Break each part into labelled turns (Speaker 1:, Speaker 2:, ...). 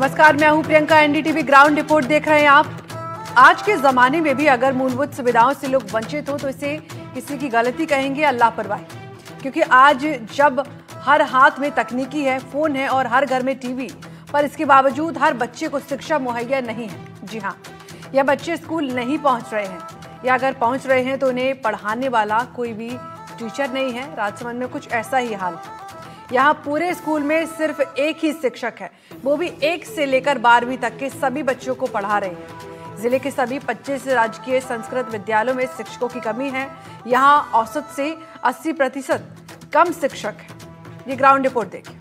Speaker 1: नमस्कार, मैं हूं प्रियंका। एनडीटीवी ग्राउंड रिपोर्ट देख रहे हैं आप। आज के जमाने में भी अगर मूलभूत सुविधाओं से लोग वंचित हो तो इसे किसी की गलती कहेंगे या लापरवाही, क्योंकि आज जब हर हाथ में तकनीकी है, फोन है और हर घर में टीवी, पर इसके बावजूद हर बच्चे को शिक्षा मुहैया नहीं है। जी हाँ, यह बच्चे स्कूल नहीं पहुंच रहे हैं या अगर पहुंच रहे हैं तो उन्हें पढ़ाने वाला कोई भी टीचर नहीं है। राजसमंद में कुछ ऐसा ही हाल है। यहाँ पूरे स्कूल में सिर्फ एक ही शिक्षक है, वो भी 1 से लेकर 12वीं तक के सभी बच्चों को पढ़ा रहे हैं। जिले के सभी 25 राजकीय संस्कृत विद्यालयों में शिक्षकों की कमी है। यहाँ औसत से 80% कम शिक्षक है। ये ग्राउंड रिपोर्ट देखिए।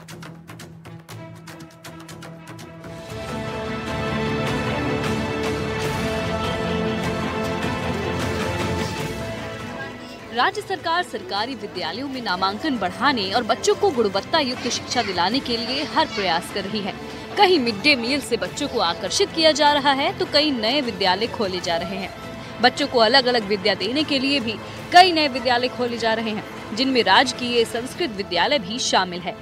Speaker 2: राज्य सरकार सरकारी विद्यालयों में नामांकन बढ़ाने और बच्चों को गुणवत्ता युक्त शिक्षा दिलाने के लिए हर प्रयास कर रही है। कहीं मिड डे मील से बच्चों को आकर्षित किया जा रहा है तो कई नए विद्यालय खोले जा रहे हैं। बच्चों को अलग अलग विद्या देने के लिए भी कई नए विद्यालय खोले जा रहे हैं, जिनमें राजकीय संस्कृत विद्यालय भी शामिल है।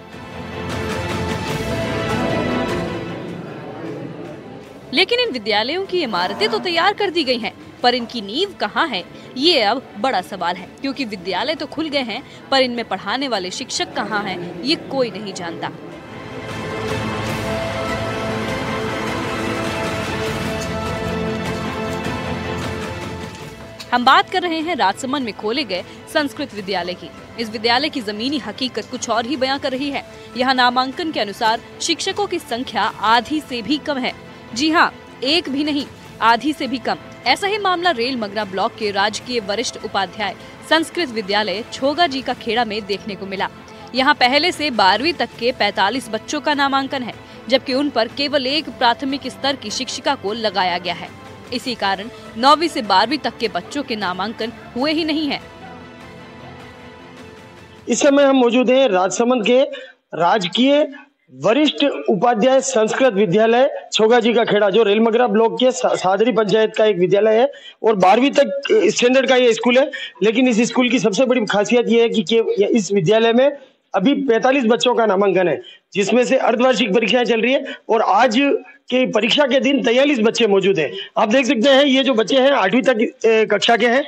Speaker 2: लेकिन इन विद्यालयों की इमारतें तो तैयार कर दी गई हैं, पर इनकी नींव कहाँ है, ये अब बड़ा सवाल है। क्योंकि विद्यालय तो खुल गए हैं, पर इनमें पढ़ाने वाले शिक्षक कहाँ हैं, ये कोई नहीं जानता। हम बात कर रहे हैं राजसमंद में खोले गए संस्कृत विद्यालय की। इस विद्यालय की जमीनी हकीकत कुछ और ही बयां कर रही है। यहाँ नामांकन के अनुसार शिक्षकों की संख्या आधी से भी कम है। जी हाँ, एक भी नहीं, आधी से भी कम। ऐसा ही मामला रेल मगरा ब्लॉक के राजकीय वरिष्ठ उपाध्याय संस्कृत विद्यालय छोगा जी का खेड़ा में देखने को मिला। यहाँ पहले से 12वीं तक के 45 बच्चों का नामांकन है, जबकि उन पर केवल एक प्राथमिक स्तर की शिक्षिका को लगाया गया है। इसी कारण 9वीं से 12वीं तक के बच्चों के नामांकन हुए ही नहीं है।
Speaker 3: इस समय हम मौजूद हैं राजसमंद के राजकीय वरिष्ठ उपाध्याय संस्कृत विद्यालय छोगा जी का खेड़ा, जो रेलमगरा ब्लॉक के सादरी पंचायत का एक विद्यालय है और 12वीं तक स्टैंडर्ड का ये स्कूल है। लेकिन इस स्कूल की सबसे बड़ी खासियत ये है कि इस विद्यालय में अभी 45 बच्चों का नामांकन है, जिसमें से अर्धवार्षिक परीक्षाएं चल रही है और आज के परीक्षा के दिन 43 बच्चे मौजूद हैं। आप देख सकते हैं ये जो बच्चे हैं 8वीं तक कक्षा के हैं।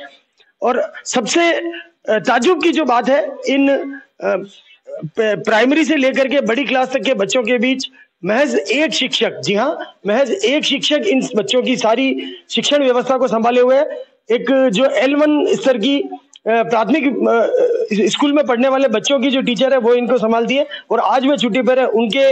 Speaker 3: और सबसे ताज्जुब की जो बात है, इन प्राइमरी से लेकर के बड़ी क्लास तक के बच्चों के बीच महज एक शिक्षक, जी हाँ, महज एक शिक्षक इन बच्चों की सारी शिक्षण व्यवस्था को संभाले हुए है। एक जो L1 स्तर की प्राथमिक स्कूल में पढ़ने वाले बच्चों की जो टीचर है वो इनको संभालती है और आज वे छुट्टी पर है। उनके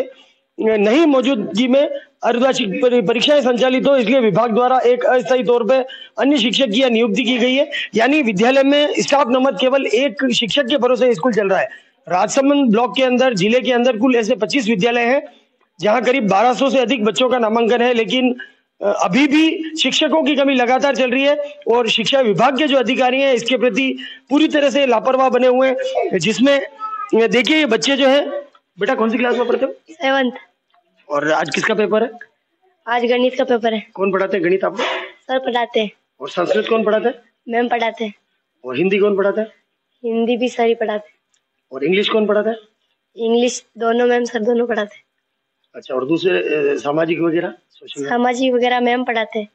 Speaker 3: नहीं मौजूदगी में अर्धवार्षिक परीक्षाएं संचालित हो, इसलिए विभाग द्वारा एक अस्थायी तौर पर अन्य शिक्षक की नियुक्ति की गई है। यानी विद्यालय में स्टाफ नमत केवल एक शिक्षक के भरोसे स्कूल चल रहा है। राजसमंद ब्लॉक के अंदर, जिले के अंदर कुल ऐसे 25 विद्यालय हैं जहां करीब 1200 से अधिक बच्चों का नामांकन है, लेकिन अभी भी शिक्षकों की कमी लगातार चल रही है और शिक्षा विभाग के जो अधिकारी हैं इसके प्रति पूरी तरह से लापरवाह बने हुए हैं। जिसमें देखिए ये बच्चे जो है, बेटा कौन सी क्लास में पढ़ते हो?
Speaker 4: 7th।
Speaker 3: और आज किसका पेपर है?
Speaker 4: आज गणित का पेपर है।
Speaker 3: कौन पढ़ाते हैं गणित आपको?
Speaker 4: सर पढ़ाते हैं।
Speaker 3: और संस्कृत कौन पढ़ाता है?
Speaker 4: मैम पढ़ाते हैं।
Speaker 3: और हिंदी कौन पढ़ाता है?
Speaker 4: हिंदी भी सर ही पढ़ाते हैं।
Speaker 3: और इंग्लिश कौन पढ़ाता है?
Speaker 4: इंग्लिश दोनों मैम सर दोनों पढ़ाते हैं।
Speaker 3: अच्छा, और दूसरे सामाजिक वगैरह?
Speaker 4: सामाजिक वगैरह मैम पढ़ाते हैं।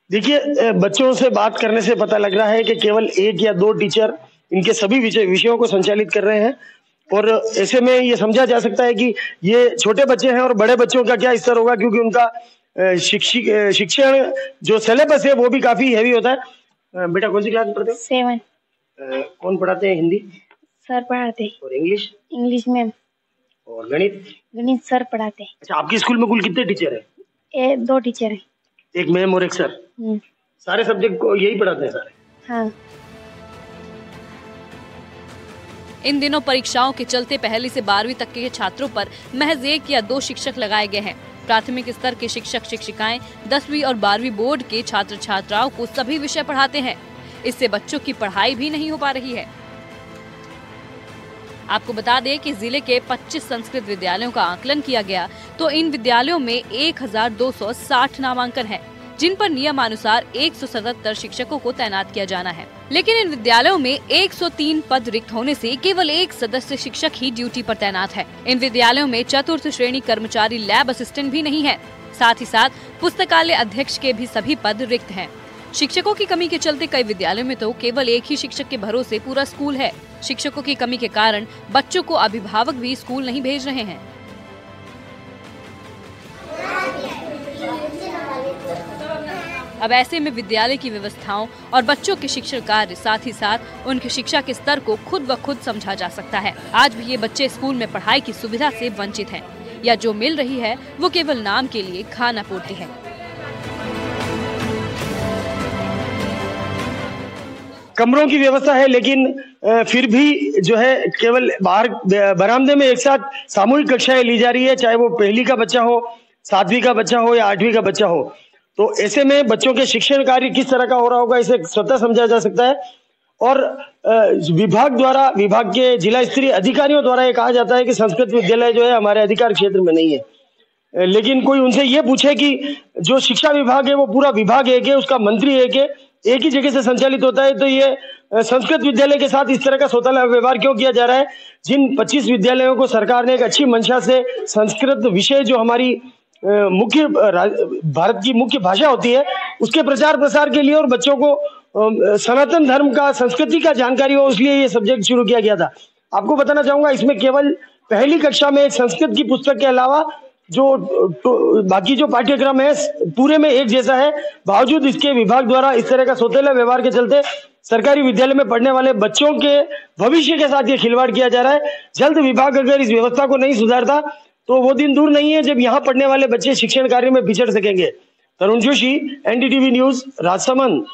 Speaker 3: देखिए, बच्चों से बात करने से पता लग रहा है कि केवल 1 या 2 टीचर इनके सभी विषयों को संचालित कर रहे हैं और ऐसे में ये समझा जा सकता है कि ये छोटे बच्चे हैं और बड़े बच्चों का क्या स्तर होगा, क्योंकि उनका शिक्षण जो सिलेबस है वो भी काफी हैवी होता है। बेटा कौन सी क्लास में पढ़ते हो?
Speaker 4: 7।
Speaker 3: कौन पढ़ाते हैं? हिंदी
Speaker 4: सर पढ़ाते हैं।
Speaker 3: और इंग्लिश?
Speaker 4: English ma'am.
Speaker 3: और गणित?
Speaker 4: गणित सर पढ़ाते हैं।
Speaker 3: अच्छा, आपके स्कूल में कुल कितने टीचर है?
Speaker 4: 2 टीचर है।
Speaker 3: एक मैम और एक सर? सारे सब्जेक्ट को यही पढ़ाते हैं सारे?
Speaker 4: हाँ।
Speaker 2: इन दिनों परीक्षाओं के चलते पहली से 12वीं तक के छात्रों पर महज 1 या 2 शिक्षक लगाए गए हैं। प्राथमिक स्तर के शिक्षक शिक्षिकाएं 10वीं और 12वीं बोर्ड के छात्र छात्राओं को सभी विषय पढ़ाते हैं। इससे बच्चों की पढ़ाई भी नहीं हो पा रही है। आपको बता दें कि जिले के 25 संस्कृत विद्यालयों का आकलन किया गया तो इन विद्यालयों में 1260 नामांकन है, जिन पर नियमानुसार 177 शिक्षकों को तैनात किया जाना है। लेकिन इन विद्यालयों में 103 पद रिक्त होने से केवल एक सदस्य शिक्षक ही ड्यूटी पर तैनात है। इन विद्यालयों में चतुर्थ श्रेणी कर्मचारी लैब असिस्टेंट भी नहीं है। साथ ही साथ पुस्तकालय अध्यक्ष के भी सभी पद रिक्त हैं। शिक्षकों की कमी के चलते कई विद्यालयों में तो केवल एक ही शिक्षक के भरोसे पूरा स्कूल है। शिक्षकों की कमी के कारण बच्चों को अभिभावक भी स्कूल नहीं भेज रहे हैं। अब ऐसे में विद्यालय की व्यवस्थाओं और बच्चों के शिक्षण कार्य, साथ ही साथ उनकी शिक्षा के स्तर को खुद ब खुद समझा जा सकता है। आज भी ये बच्चे स्कूल में पढ़ाई की सुविधा से वंचित हैं, या जो मिल रही है वो केवल नाम के लिए खाना पूर्ति है।
Speaker 3: कमरों की व्यवस्था है, लेकिन फिर भी जो है केवल बाहर बरामदे में एक साथ सामूहिक कक्षाएं ली जा रही है, चाहे वो पहली का बच्चा हो, 7वीं का बच्चा हो या 8वीं का बच्चा हो। तो ऐसे में बच्चों के शिक्षण कार्य किस तरह का हो रहा होगा, इसे स्वतः समझा जा सकता है। और विभाग के जिला स्तरीय अधिकारियों द्वारा ये कहा जाता है कि संस्कृत विद्यालय जो है हमारे अधिकार क्षेत्र में नहीं है, लेकिन कोई उनसे ये पूछे कि जो शिक्षा विभाग है वो पूरा विभाग एक है, उसका मंत्री एक है, एक ही जगह से संचालित होता है, तो ये संस्कृत विद्यालय के साथ इस तरह का सौतेला व्यवहार क्यों किया जा रहा है? जिन 25 विद्यालयों को सरकार ने एक अच्छी मंशा से संस्कृत विषय जो हमारी भारत की मुख्य भाषा होती है उसके प्रचार प्रसार के लिए और बच्चों को सनातन धर्म का, संस्कृति का जानकारी हो, इसलिए ये सब्जेक्ट शुरू किया गया था। आपको बताना चाहूंगा, इसमें केवल पहली कक्षा में एक संस्कृत की पुस्तक के अलावा जो बाकी जो पाठ्यक्रम है पूरे में एक जैसा है। बावजूद इसके विभाग द्वारा इस तरह का सौतेला व्यवहार के चलते सरकारी विद्यालय में पढ़ने वाले बच्चों के भविष्य के साथ ये खिलवाड़ किया जा रहा है। जल्द विभाग अगर इस व्यवस्था को नहीं सुधारता तो वो दिन दूर नहीं है जब यहाँ पढ़ने वाले बच्चे शिक्षण कार्य में बिछड़ सकेंगे। तरुण जोशी, एनडीटीवी न्यूज, राजसमंद।